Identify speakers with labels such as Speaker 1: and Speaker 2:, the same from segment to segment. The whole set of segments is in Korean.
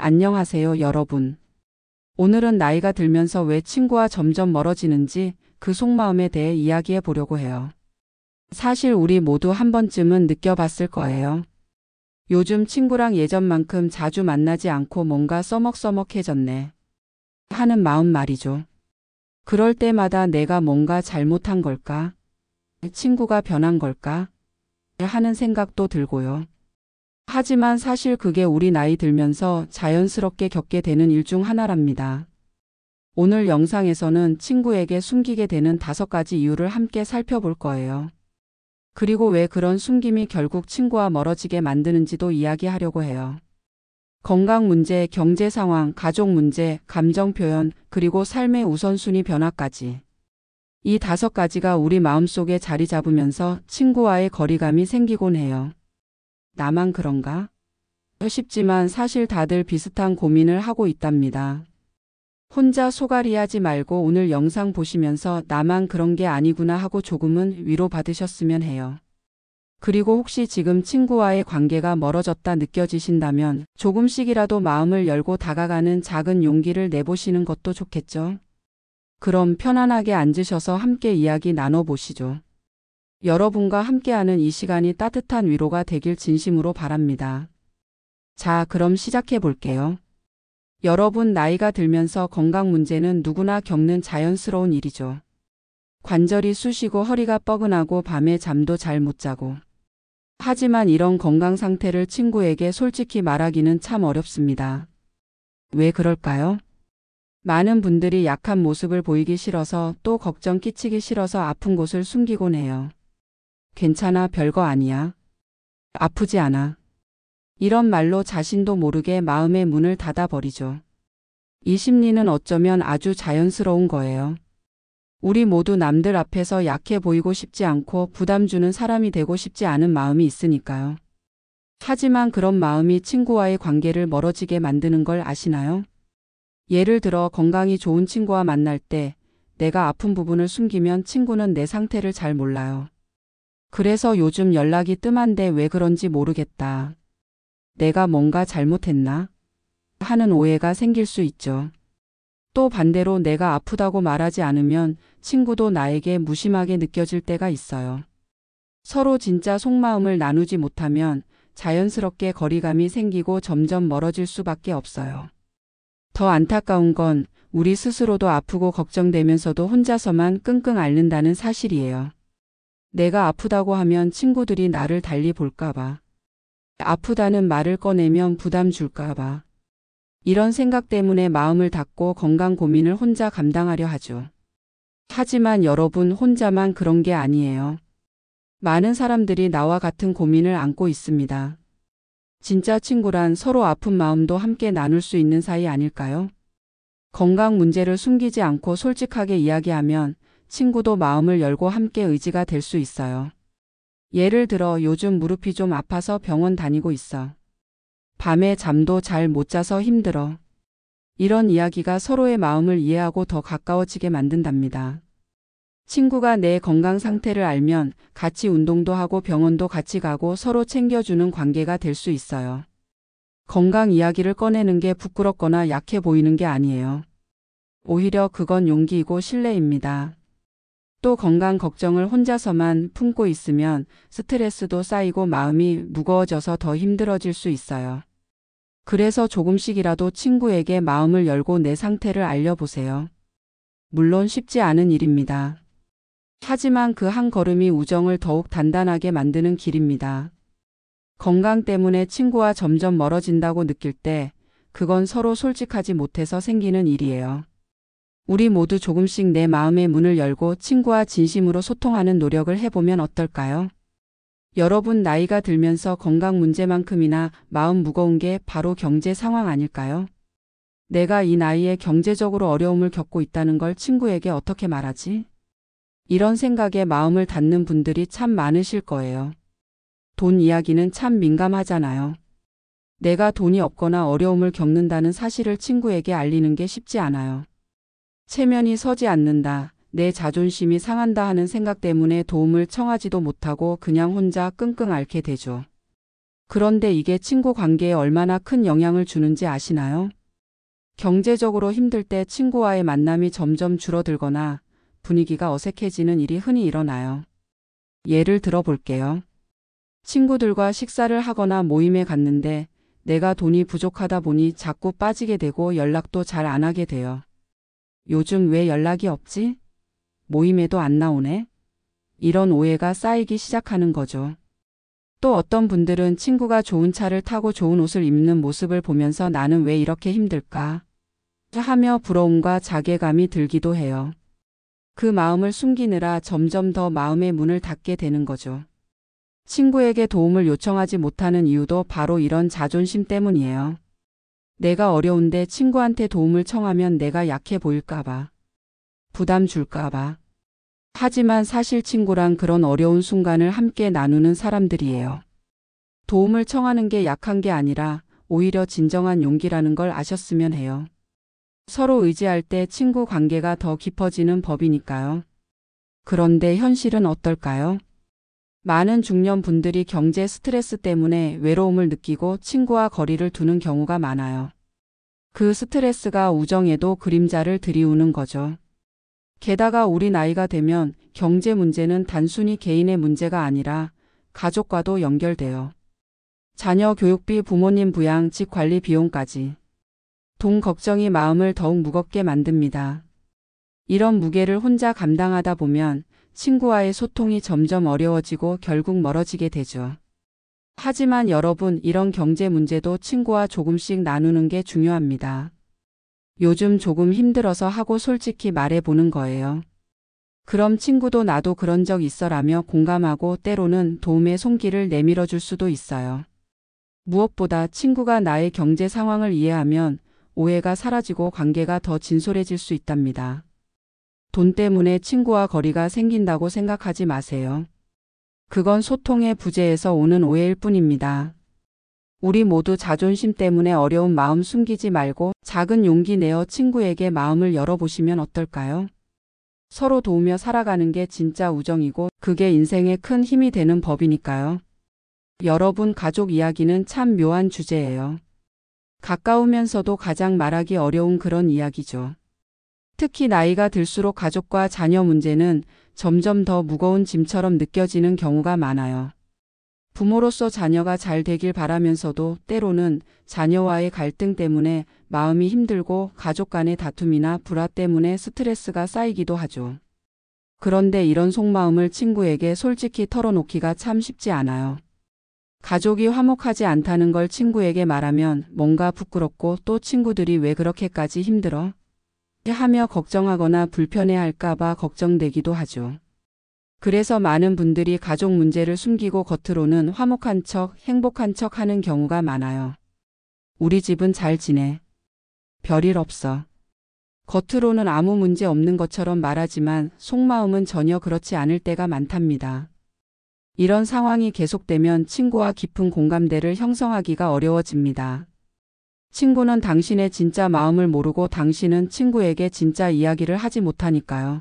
Speaker 1: 안녕하세요, 여러분. 오늘은 나이가 들면서 왜 친구와 점점 멀어지는지 그 속마음에 대해 이야기해 보려고 해요. 사실 우리 모두 한 번쯤은 느껴봤을 거예요. 요즘 친구랑 예전만큼 자주 만나지 않고 뭔가 써먹써먹해졌네 하는 마음 말이죠. 그럴 때마다 내가 뭔가 잘못한 걸까? 친구가 변한 걸까? 하는 생각도 들고요. 하지만 사실 그게 우리 나이 들면서 자연스럽게 겪게 되는 일 중 하나랍니다. 오늘 영상에서는 친구에게 숨기게 되는 5가지 이유를 함께 살펴볼 거예요. 그리고 왜 그런 숨김이 결국 친구와 멀어지게 만드는지도 이야기하려고 해요. 건강 문제, 경제 상황, 가족 문제, 감정 표현, 그리고 삶의 우선순위 변화까지. 이 5가지가 우리 마음속에 자리 잡으면서 친구와의 거리감이 생기곤 해요. 나만 그런가? 싶지만 사실 다들 비슷한 고민을 하고 있답니다. 혼자 소갈이하지 말고 오늘 영상 보시면서 나만 그런 게 아니구나 하고 조금은 위로받으셨으면 해요. 그리고 혹시 지금 친구와의 관계가 멀어졌다 느껴지신다면 조금씩이라도 마음을 열고 다가가는 작은 용기를 내보시는 것도 좋겠죠? 그럼 편안하게 앉으셔서 함께 이야기 나눠보시죠. 여러분과 함께하는 이 시간이 따뜻한 위로가 되길 진심으로 바랍니다. 자, 그럼 시작해 볼게요. 여러분, 나이가 들면서 건강 문제는 누구나 겪는 자연스러운 일이죠. 관절이 쑤시고 허리가 뻐근하고 밤에 잠도 잘 못 자고. 하지만 이런 건강 상태를 친구에게 솔직히 말하기는 참 어렵습니다. 왜 그럴까요? 많은 분들이 약한 모습을 보이기 싫어서 또 걱정 끼치기 싫어서 아픈 곳을 숨기곤 해요. 괜찮아, 별거 아니야. 아프지 않아. 이런 말로 자신도 모르게 마음의 문을 닫아버리죠. 이 심리는 어쩌면 아주 자연스러운 거예요. 우리 모두 남들 앞에서 약해 보이고 싶지 않고 부담 주는 사람이 되고 싶지 않은 마음이 있으니까요. 하지만 그런 마음이 친구와의 관계를 멀어지게 만드는 걸 아시나요? 예를 들어 건강이 좋은 친구와 만날 때 내가 아픈 부분을 숨기면 친구는 내 상태를 잘 몰라요. 그래서 요즘 연락이 뜸한데 왜 그런지 모르겠다. 내가 뭔가 잘못했나? 하는 오해가 생길 수 있죠. 또 반대로 내가 아프다고 말하지 않으면 친구도 나에게 무심하게 느껴질 때가 있어요. 서로 진짜 속마음을 나누지 못하면 자연스럽게 거리감이 생기고 점점 멀어질 수밖에 없어요. 더 안타까운 건 우리 스스로도 아프고 걱정되면서도 혼자서만 끙끙 앓는다는 사실이에요. 내가 아프다고 하면 친구들이 나를 달리 볼까봐. 아프다는 말을 꺼내면 부담 줄까봐. 이런 생각 때문에 마음을 닫고 건강 고민을 혼자 감당하려 하죠. 하지만 여러분, 혼자만 그런 게 아니에요. 많은 사람들이 나와 같은 고민을 안고 있습니다. 진짜 친구란 서로 아픈 마음도 함께 나눌 수 있는 사이 아닐까요? 건강 문제를 숨기지 않고 솔직하게 이야기하면 친구도 마음을 열고 함께 의지가 될 수 있어요. 예를 들어 요즘 무릎이 좀 아파서 병원 다니고 있어. 밤에 잠도 잘 못 자서 힘들어. 이런 이야기가 서로의 마음을 이해하고 더 가까워지게 만든답니다. 친구가 내 건강 상태를 알면 같이 운동도 하고 병원도 같이 가고 서로 챙겨주는 관계가 될 수 있어요. 건강 이야기를 꺼내는 게 부끄럽거나 약해 보이는 게 아니에요. 오히려 그건 용기이고 신뢰입니다. 또 건강 걱정을 혼자서만 품고 있으면 스트레스도 쌓이고 마음이 무거워져서 더 힘들어질 수 있어요. 그래서 조금씩이라도 친구에게 마음을 열고 내 상태를 알려보세요. 물론 쉽지 않은 일입니다. 하지만 그 한 걸음이 우정을 더욱 단단하게 만드는 길입니다. 건강 때문에 친구와 점점 멀어진다고 느낄 때 그건 서로 솔직하지 못해서 생기는 일이에요. 우리 모두 조금씩 내 마음의 문을 열고 친구와 진심으로 소통하는 노력을 해보면 어떨까요? 여러분, 나이가 들면서 건강 문제만큼이나 마음 무거운 게 바로 경제 상황 아닐까요? 내가 이 나이에 경제적으로 어려움을 겪고 있다는 걸 친구에게 어떻게 말하지? 이런 생각에 마음을 닫는 분들이 참 많으실 거예요. 돈 이야기는 참 민감하잖아요. 내가 돈이 없거나 어려움을 겪는다는 사실을 친구에게 알리는 게 쉽지 않아요. 체면이 서지 않는다, 내 자존심이 상한다 하는 생각 때문에 도움을 청하지도 못하고 그냥 혼자 끙끙 앓게 되죠. 그런데 이게 친구 관계에 얼마나 큰 영향을 주는지 아시나요? 경제적으로 힘들 때 친구와의 만남이 점점 줄어들거나 분위기가 어색해지는 일이 흔히 일어나요. 예를 들어 볼게요. 친구들과 식사를 하거나 모임에 갔는데 내가 돈이 부족하다 보니 자꾸 빠지게 되고 연락도 잘 안 하게 돼요. 요즘 왜 연락이 없지? 모임에도 안 나오네? 이런 오해가 쌓이기 시작하는 거죠. 또 어떤 분들은 친구가 좋은 차를 타고 좋은 옷을 입는 모습을 보면서 나는 왜 이렇게 힘들까? 하며 부러움과 자괴감이 들기도 해요. 그 마음을 숨기느라 점점 더 마음의 문을 닫게 되는 거죠. 친구에게 도움을 요청하지 못하는 이유도 바로 이런 자존심 때문이에요. 내가 어려운데 친구한테 도움을 청하면 내가 약해 보일까봐, 부담 줄까봐. 하지만 사실 친구랑 그런 어려운 순간을 함께 나누는 사람들이에요. 도움을 청하는 게 약한 게 아니라 오히려 진정한 용기라는 걸 아셨으면 해요. 서로 의지할 때 친구 관계가 더 깊어지는 법이니까요. 그런데 현실은 어떨까요? 많은 중년 분들이 경제 스트레스 때문에 외로움을 느끼고 친구와 거리를 두는 경우가 많아요. 그 스트레스가 우정에도 그림자를 들이우는 거죠. 게다가 우리 나이가 되면 경제 문제는 단순히 개인의 문제가 아니라 가족과도 연결돼요. 자녀 교육비, 부모님 부양, 집 관리 비용까지. 돈 걱정이 마음을 더욱 무겁게 만듭니다. 이런 무게를 혼자 감당하다 보면 친구와의 소통이 점점 어려워지고 결국 멀어지게 되죠. 하지만 여러분, 이런 경제 문제도 친구와 조금씩 나누는 게 중요합니다. 요즘 조금 힘들어서 하고 솔직히 말해보는 거예요. 그럼 친구도 나도 그런 적 있어라며 공감하고 때로는 도움의 손길을 내밀어줄 수도 있어요. 무엇보다 친구가 나의 경제 상황을 이해하면 오해가 사라지고 관계가 더 진솔해질 수 있답니다. 돈 때문에 친구와 거리가 생긴다고 생각하지 마세요. 그건 소통의 부재에서 오는 오해일 뿐입니다. 우리 모두 자존심 때문에 어려운 마음 숨기지 말고 작은 용기 내어 친구에게 마음을 열어보시면 어떨까요? 서로 도우며 살아가는 게 진짜 우정이고 그게 인생에 큰 힘이 되는 법이니까요. 여러분, 가족 이야기는 참 묘한 주제예요. 가까우면서도 가장 말하기 어려운 그런 이야기죠. 특히 나이가 들수록 가족과 자녀 문제는 점점 더 무거운 짐처럼 느껴지는 경우가 많아요. 부모로서 자녀가 잘 되길 바라면서도 때로는 자녀와의 갈등 때문에 마음이 힘들고 가족 간의 다툼이나 불화 때문에 스트레스가 쌓이기도 하죠. 그런데 이런 속마음을 친구에게 솔직히 털어놓기가 참 쉽지 않아요. 가족이 화목하지 않다는 걸 친구에게 말하면 뭔가 부끄럽고 또 친구들이 왜 그렇게까지 힘들어? 하며 걱정하거나 불편해할까봐 걱정되기도 하죠. 그래서 많은 분들이 가족 문제를 숨기고 겉으로는 화목한 척, 행복한 척 하는 경우가 많아요. 우리 집은 잘 지내. 별일 없어. 겉으로는 아무 문제 없는 것처럼 말하지만 속마음은 전혀 그렇지 않을 때가 많답니다. 이런 상황이 계속되면 친구와 깊은 공감대를 형성하기가 어려워집니다. 친구는 당신의 진짜 마음을 모르고 당신은 친구에게 진짜 이야기를 하지 못하니까요.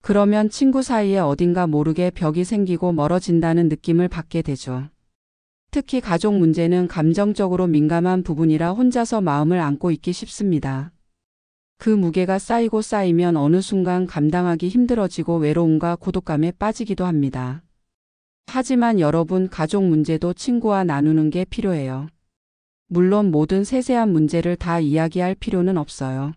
Speaker 1: 그러면 친구 사이에 어딘가 모르게 벽이 생기고 멀어진다는 느낌을 받게 되죠. 특히 가족 문제는 감정적으로 민감한 부분이라 혼자서 마음을 안고 있기 쉽습니다. 그 무게가 쌓이고 쌓이면 어느 순간 감당하기 힘들어지고 외로움과 고독감에 빠지기도 합니다. 하지만 여러분, 가족 문제도 친구와 나누는 게 필요해요. 물론 모든 세세한 문제를 다 이야기할 필요는 없어요.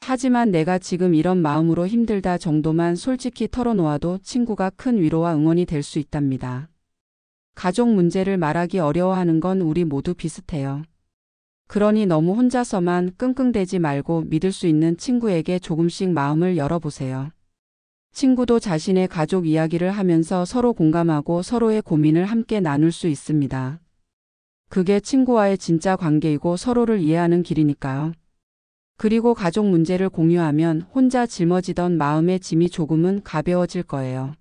Speaker 1: 하지만 내가 지금 이런 마음으로 힘들다 정도만 솔직히 털어놓아도 친구가 큰 위로와 응원이 될 수 있답니다. 가족 문제를 말하기 어려워하는 건 우리 모두 비슷해요. 그러니 너무 혼자서만 끙끙대지 말고 믿을 수 있는 친구에게 조금씩 마음을 열어보세요. 친구도 자신의 가족 이야기를 하면서 서로 공감하고 서로의 고민을 함께 나눌 수 있습니다. 그게 친구와의 진짜 관계이고 서로를 이해하는 길이니까요. 그리고 가족 문제를 공유하면 혼자 짊어지던 마음의 짐이 조금은 가벼워질 거예요.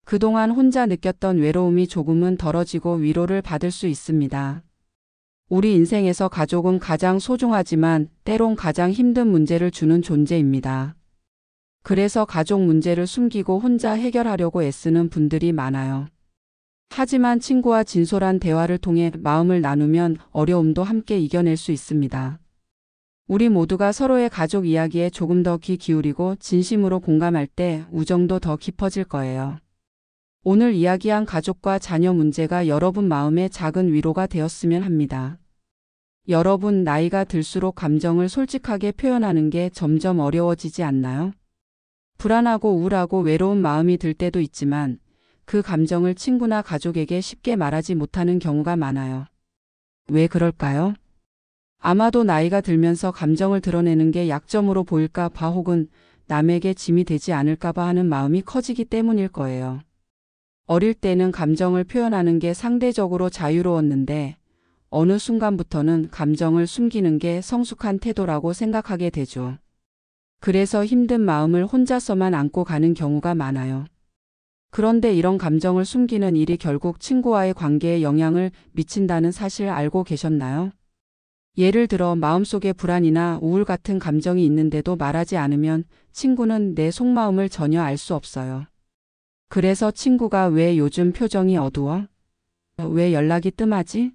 Speaker 1: 그동안 혼자 느꼈던 외로움이 조금은 덜어지고 위로를 받을 수 있습니다. 우리 인생에서 가족은 가장 소중하지만 때론 가장 힘든 문제를 주는 존재입니다. 그래서 가족 문제를 숨기고 혼자 해결하려고 애쓰는 분들이 많아요. 하지만 친구와 진솔한 대화를 통해 마음을 나누면 어려움도 함께 이겨낼 수 있습니다. 우리 모두가 서로의 가족 이야기에 조금 더 귀 기울이고 진심으로 공감할 때 우정도 더 깊어질 거예요. 오늘 이야기한 가족과 자녀 문제가 여러분 마음에 작은 위로가 되었으면 합니다. 여러분, 나이가 들수록 감정을 솔직하게 표현하는 게 점점 어려워지지 않나요? 불안하고 우울하고 외로운 마음이 들 때도 있지만 그 감정을 친구나 가족에게 쉽게 말하지 못하는 경우가 많아요. 왜 그럴까요? 아마도 나이가 들면서 감정을 드러내는 게 약점으로 보일까 봐 혹은 남에게 짐이 되지 않을까 봐 하는 마음이 커지기 때문일 거예요. 어릴 때는 감정을 표현하는 게 상대적으로 자유로웠는데 어느 순간부터는 감정을 숨기는 게 성숙한 태도라고 생각하게 되죠. 그래서 힘든 마음을 혼자서만 안고 가는 경우가 많아요. 그런데 이런 감정을 숨기는 일이 결국 친구와의 관계에 영향을 미친다는 사실 알고 계셨나요? 예를 들어 마음속에 불안이나 우울 같은 감정이 있는데도 말하지 않으면 친구는 내 속마음을 전혀 알 수 없어요. 그래서 친구가 왜 요즘 표정이 어두워? 왜 연락이 뜸하지?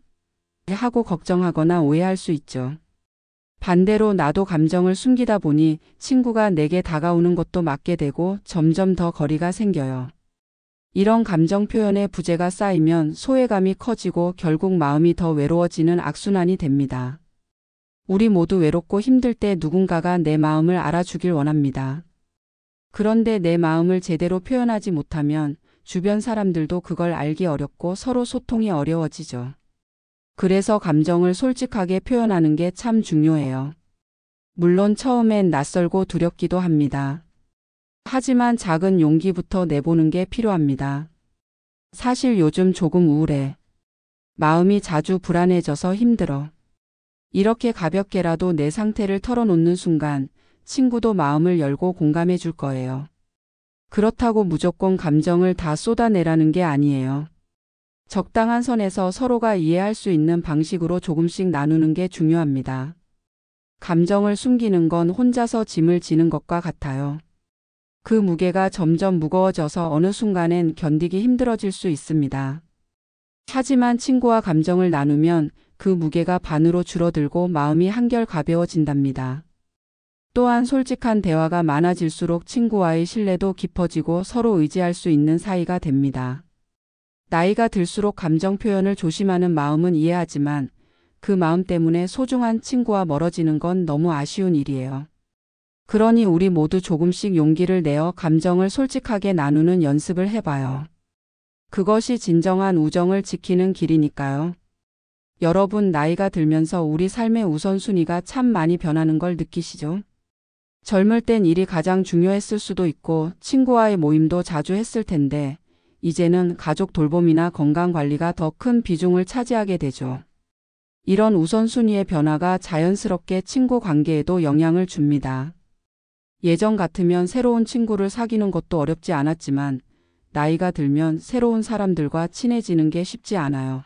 Speaker 1: 하고 걱정하거나 오해할 수 있죠. 반대로 나도 감정을 숨기다 보니 친구가 내게 다가오는 것도 막게 되고 점점 더 거리가 생겨요. 이런 감정 표현의 부재가 쌓이면 소외감이 커지고 결국 마음이 더 외로워지는 악순환이 됩니다. 우리 모두 외롭고 힘들 때 누군가가 내 마음을 알아주길 원합니다. 그런데 내 마음을 제대로 표현하지 못하면 주변 사람들도 그걸 알기 어렵고 서로 소통이 어려워지죠. 그래서 감정을 솔직하게 표현하는 게 참 중요해요. 물론 처음엔 낯설고 두렵기도 합니다. 하지만 작은 용기부터 내보는 게 필요합니다. 사실 요즘 조금 우울해. 마음이 자주 불안해져서 힘들어. 이렇게 가볍게라도 내 상태를 털어놓는 순간 친구도 마음을 열고 공감해 줄 거예요. 그렇다고 무조건 감정을 다 쏟아내라는 게 아니에요. 적당한 선에서 서로가 이해할 수 있는 방식으로 조금씩 나누는 게 중요합니다. 감정을 숨기는 건 혼자서 짐을 지는 것과 같아요. 그 무게가 점점 무거워져서 어느 순간엔 견디기 힘들어질 수 있습니다. 하지만 친구와 감정을 나누면 그 무게가 반으로 줄어들고 마음이 한결 가벼워진답니다. 또한 솔직한 대화가 많아질수록 친구와의 신뢰도 깊어지고 서로 의지할 수 있는 사이가 됩니다. 나이가 들수록 감정 표현을 조심하는 마음은 이해하지만 그 마음 때문에 소중한 친구와 멀어지는 건 너무 아쉬운 일이에요. 그러니 우리 모두 조금씩 용기를 내어 감정을 솔직하게 나누는 연습을 해봐요. 그것이 진정한 우정을 지키는 길이니까요. 여러분, 나이가 들면서 우리 삶의 우선순위가 참 많이 변하는 걸 느끼시죠? 젊을 땐 일이 가장 중요했을 수도 있고 친구와의 모임도 자주 했을 텐데 이제는 가족 돌봄이나 건강 관리가 더 큰 비중을 차지하게 되죠. 이런 우선순위의 변화가 자연스럽게 친구 관계에도 영향을 줍니다. 예전 같으면 새로운 친구를 사귀는 것도 어렵지 않았지만 나이가 들면 새로운 사람들과 친해지는 게 쉽지 않아요.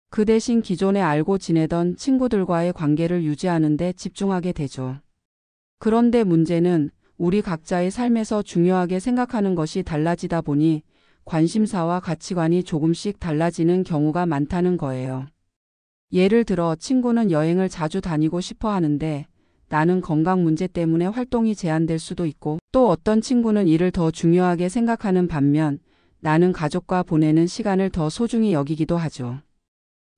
Speaker 1: 그 대신 기존에 알고 지내던 친구들과의 관계를 유지하는 데 집중하게 되죠. 그런데 문제는 우리 각자의 삶에서 중요하게 생각하는 것이 달라지다 보니 관심사와 가치관이 조금씩 달라지는 경우가 많다는 거예요. 예를 들어 친구는 여행을 자주 다니고 싶어 하는데 나는 건강 문제 때문에 활동이 제한될 수도 있고 또 어떤 친구는 일을 더 중요하게 생각하는 반면 나는 가족과 보내는 시간을 더 소중히 여기기도 하죠.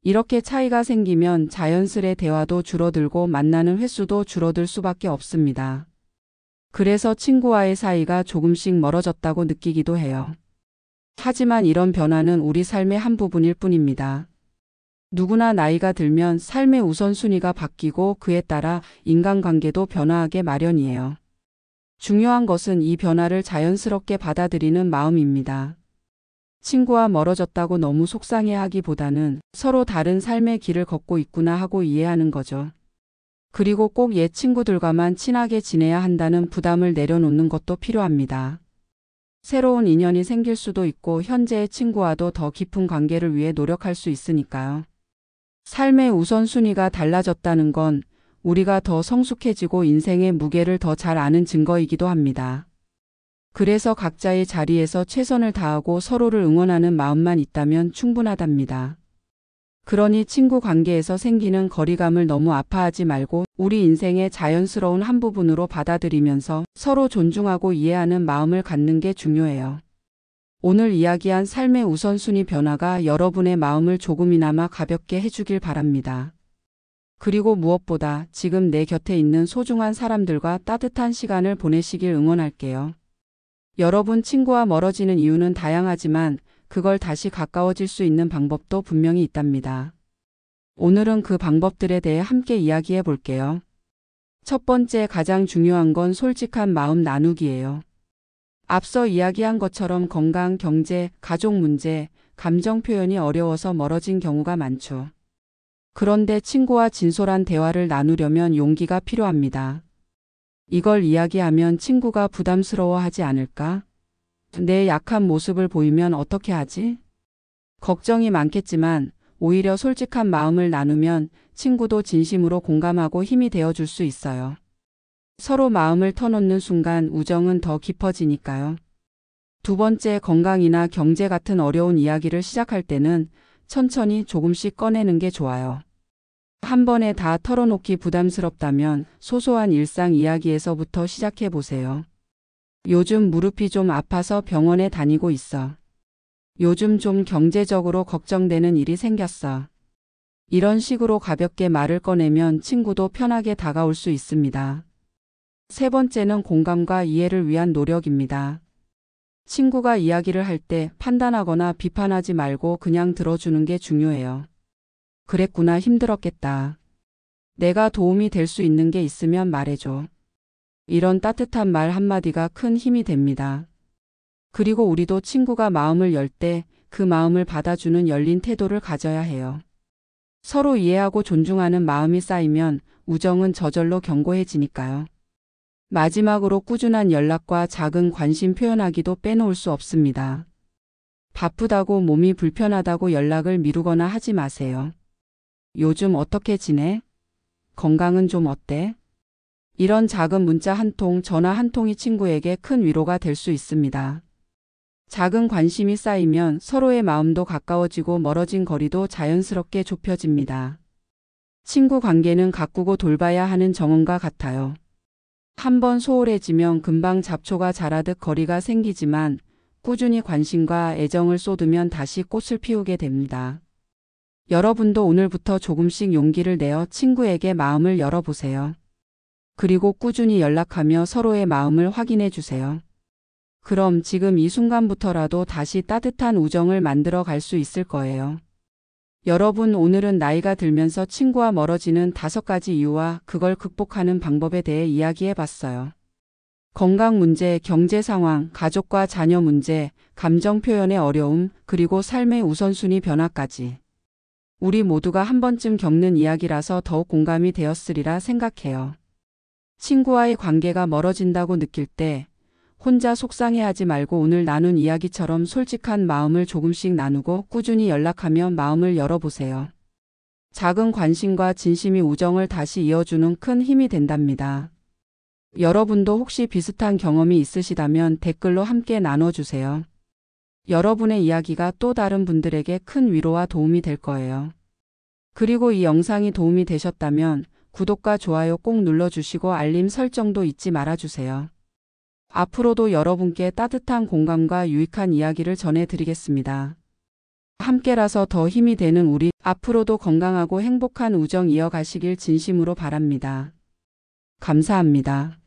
Speaker 1: 이렇게 차이가 생기면 자연스레 대화도 줄어들고 만나는 횟수도 줄어들 수밖에 없습니다. 그래서 친구와의 사이가 조금씩 멀어졌다고 느끼기도 해요. 하지만 이런 변화는 우리 삶의 한 부분일 뿐입니다. 누구나 나이가 들면 삶의 우선순위가 바뀌고 그에 따라 인간관계도 변화하게 마련이에요. 중요한 것은 이 변화를 자연스럽게 받아들이는 마음입니다. 친구와 멀어졌다고 너무 속상해하기보다는 서로 다른 삶의 길을 걷고 있구나 하고 이해하는 거죠. 그리고 꼭 옛 친구들과만 친하게 지내야 한다는 부담을 내려놓는 것도 필요합니다. 새로운 인연이 생길 수도 있고 현재의 친구와도 더 깊은 관계를 위해 노력할 수 있으니까요. 삶의 우선순위가 달라졌다는 건 우리가 더 성숙해지고 인생의 무게를 더 잘 아는 증거이기도 합니다. 그래서 각자의 자리에서 최선을 다하고 서로를 응원하는 마음만 있다면 충분하답니다. 그러니 친구 관계에서 생기는 거리감을 너무 아파하지 말고 우리 인생의 자연스러운 한 부분으로 받아들이면서 서로 존중하고 이해하는 마음을 갖는 게 중요해요. 오늘 이야기한 삶의 우선순위 변화가 여러분의 마음을 조금이나마 가볍게 해주길 바랍니다. 그리고 무엇보다 지금 내 곁에 있는 소중한 사람들과 따뜻한 시간을 보내시길 응원할게요. 여러분 친구와 멀어지는 이유는 다양하지만 그걸 다시 가까워질 수 있는 방법도 분명히 있답니다. 오늘은 그 방법들에 대해 함께 이야기해 볼게요. 첫 번째, 가장 중요한 건 솔직한 마음 나누기예요. 앞서 이야기한 것처럼 건강, 경제, 가족 문제, 감정 표현이 어려워서 멀어진 경우가 많죠. 그런데 친구와 진솔한 대화를 나누려면 용기가 필요합니다. 이걸 이야기하면 친구가 부담스러워하지 않을까? 내 약한 모습을 보이면 어떻게 하지? 걱정이 많겠지만 오히려 솔직한 마음을 나누면 친구도 진심으로 공감하고 힘이 되어줄 수 있어요. 서로 마음을 터놓는 순간 우정은 더 깊어지니까요. 두 번째, 건강이나 경제 같은 어려운 이야기를 시작할 때는 천천히 조금씩 꺼내는 게 좋아요. 한 번에 다 털어놓기 부담스럽다면 소소한 일상 이야기에서부터 시작해 보세요. 요즘 무릎이 좀 아파서 병원에 다니고 있어. 요즘 좀 경제적으로 걱정되는 일이 생겼어. 이런 식으로 가볍게 말을 꺼내면 친구도 편하게 다가올 수 있습니다. 세 번째는 공감과 이해를 위한 노력입니다. 친구가 이야기를 할 때 판단하거나 비판하지 말고 그냥 들어주는 게 중요해요. 그랬구나, 힘들었겠다. 내가 도움이 될 수 있는 게 있으면 말해줘. 이런 따뜻한 말 한마디가 큰 힘이 됩니다. 그리고 우리도 친구가 마음을 열 때 그 마음을 받아주는 열린 태도를 가져야 해요. 서로 이해하고 존중하는 마음이 쌓이면 우정은 저절로 견고해지니까요. 마지막으로 꾸준한 연락과 작은 관심 표현하기도 빼놓을 수 없습니다. 바쁘다고 몸이 불편하다고 연락을 미루거나 하지 마세요. 요즘 어떻게 지내? 건강은 좀 어때? 이런 작은 문자 한 통, 전화 한 통이 친구에게 큰 위로가 될 수 있습니다. 작은 관심이 쌓이면 서로의 마음도 가까워지고 멀어진 거리도 자연스럽게 좁혀집니다. 친구 관계는 가꾸고 돌봐야 하는 정원과 같아요. 한번 소홀해지면 금방 잡초가 자라듯 거리가 생기지만 꾸준히 관심과 애정을 쏟으면 다시 꽃을 피우게 됩니다. 여러분도 오늘부터 조금씩 용기를 내어 친구에게 마음을 열어보세요. 그리고 꾸준히 연락하며 서로의 마음을 확인해 주세요. 그럼 지금 이 순간부터라도 다시 따뜻한 우정을 만들어 갈 수 있을 거예요. 여러분, 오늘은 나이가 들면서 친구와 멀어지는 5가지 이유와 그걸 극복하는 방법에 대해 이야기해 봤어요. 건강 문제, 경제 상황, 가족과 자녀 문제, 감정 표현의 어려움, 그리고 삶의 우선순위 변화까지. 우리 모두가 한 번쯤 겪는 이야기라서 더욱 공감이 되었으리라 생각해요. 친구와의 관계가 멀어진다고 느낄 때 혼자 속상해하지 말고 오늘 나눈 이야기처럼 솔직한 마음을 조금씩 나누고 꾸준히 연락하며 마음을 열어보세요. 작은 관심과 진심이 우정을 다시 이어주는 큰 힘이 된답니다. 여러분도 혹시 비슷한 경험이 있으시다면 댓글로 함께 나눠주세요. 여러분의 이야기가 또 다른 분들에게 큰 위로와 도움이 될 거예요. 그리고 이 영상이 도움이 되셨다면 구독과 좋아요 꼭 눌러주시고 알림 설정도 잊지 말아주세요. 앞으로도 여러분께 따뜻한 공감과 유익한 이야기를 전해드리겠습니다. 함께라서 더 힘이 되는 우리, 앞으로도 건강하고 행복한 우정 이어가시길 진심으로 바랍니다. 감사합니다.